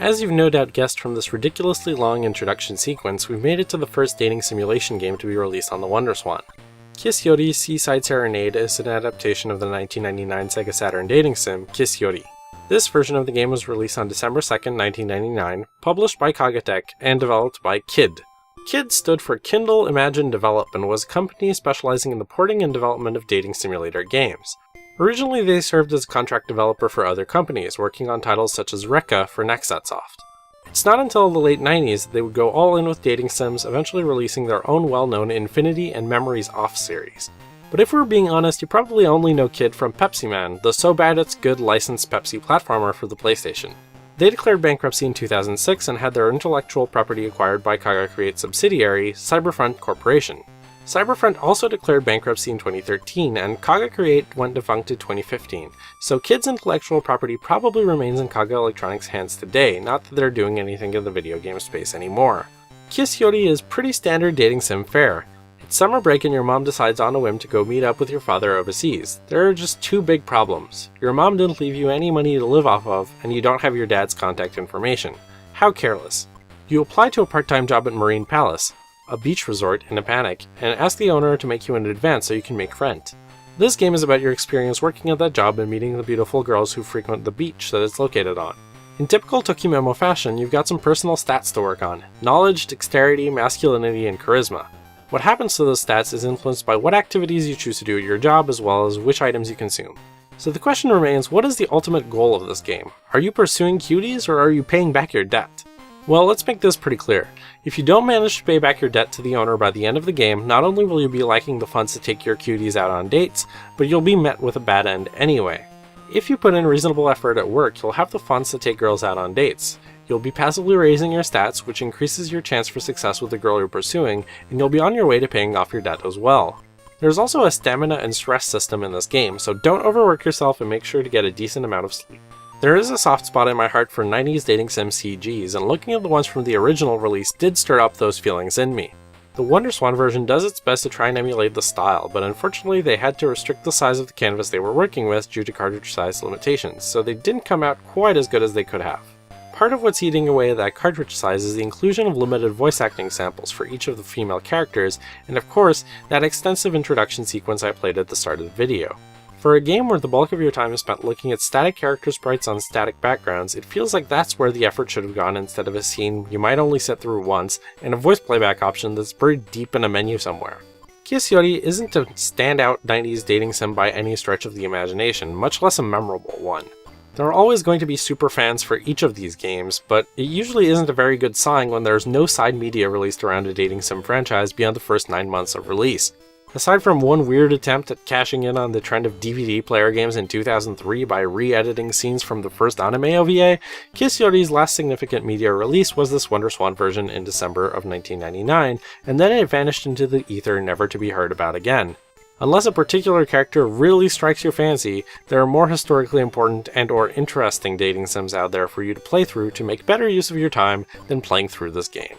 As you've no doubt guessed from this ridiculously long introduction sequence, we've made it to the first dating simulation game to be released on the WonderSwan. Yori Seaside Serenade is an adaptation of the 1999 Sega Saturn dating sim, Yori. This version of the game was released on December 2nd, 1999, published by Kaga and developed by KID. KID stood for Kindle Imagine Develop and was a company specializing in the porting and development of dating simulator games. Originally, they served as a contract developer for other companies, working on titles such as Rekka for Nextsoft. It's not until the late 90s that they would go all in with dating sims, eventually releasing their own well-known Infinity and Memories Off series. But if we're being honest, you probably only know KID from Pepsi Man, the so bad it's good licensed Pepsi platformer for the PlayStation. They declared bankruptcy in 2006 and had their intellectual property acquired by Kaga Create subsidiary, Cyberfront Corporation. Cyberfront also declared bankruptcy in 2013, and Kaga Create went defunct in 2015, so KID's intellectual property probably remains in Kaga Electronics' hands today, not that they're doing anything in the video game space anymore. Yori is pretty standard dating sim fare. It's summer break and your mom decides on a whim to go meet up with your father overseas. There are just two big problems. Your mom didn't leave you any money to live off of, and you don't have your dad's contact information. How careless. You apply to a part-time job at Marine Palace, a beach resort, in a panic, and ask the owner to make you in advance so you can make rent. This game is about your experience working at that job and meeting the beautiful girls who frequent the beach that it's located on. In typical Tokimemo fashion, you've got some personal stats to work on: knowledge, dexterity, masculinity, and charisma. What happens to those stats is influenced by what activities you choose to do at your job as well as which items you consume. So the question remains, what is the ultimate goal of this game? Are you pursuing cuties or are you paying back your debt? Well, let's make this pretty clear. If you don't manage to pay back your debt to the owner by the end of the game, not only will you be lacking the funds to take your cuties out on dates, but you'll be met with a bad end anyway. If you put in reasonable effort at work, you'll have the funds to take girls out on dates. You'll be passively raising your stats, which increases your chance for success with the girl you're pursuing, and you'll be on your way to paying off your debt as well. There's also a stamina and stress system in this game, so don't overwork yourself and make sure to get a decent amount of sleep. There is a soft spot in my heart for 90s dating sim CGs, and looking at the ones from the original release did stir up those feelings in me. The WonderSwan version does its best to try and emulate the style, but unfortunately they had to restrict the size of the canvas they were working with due to cartridge size limitations, so they didn't come out quite as good as they could have. Part of what's eating away at that cartridge size is the inclusion of limited voice acting samples for each of the female characters, and of course, that extensive introduction sequence I played at the start of the video. For a game where the bulk of your time is spent looking at static character sprites on static backgrounds, it feels like that's where the effort should have gone instead of a scene you might only sit through once, and a voice playback option that's buried deep in a menu somewhere. Yori isn't a standout 90s dating sim by any stretch of the imagination, much less a memorable one. There are always going to be super fans for each of these games, but it usually isn't a very good sign when there's no side media released around a dating sim franchise beyond the first 9 months of release. Aside from one weird attempt at cashing in on the trend of DVD player games in 2003 by re-editing scenes from the first anime OVA, Yori's last significant media release was this WonderSwan version in December of 1999, and then it vanished into the ether never to be heard about again. Unless a particular character really strikes your fancy, there are more historically important and or interesting dating sims out there for you to play through to make better use of your time than playing through this game.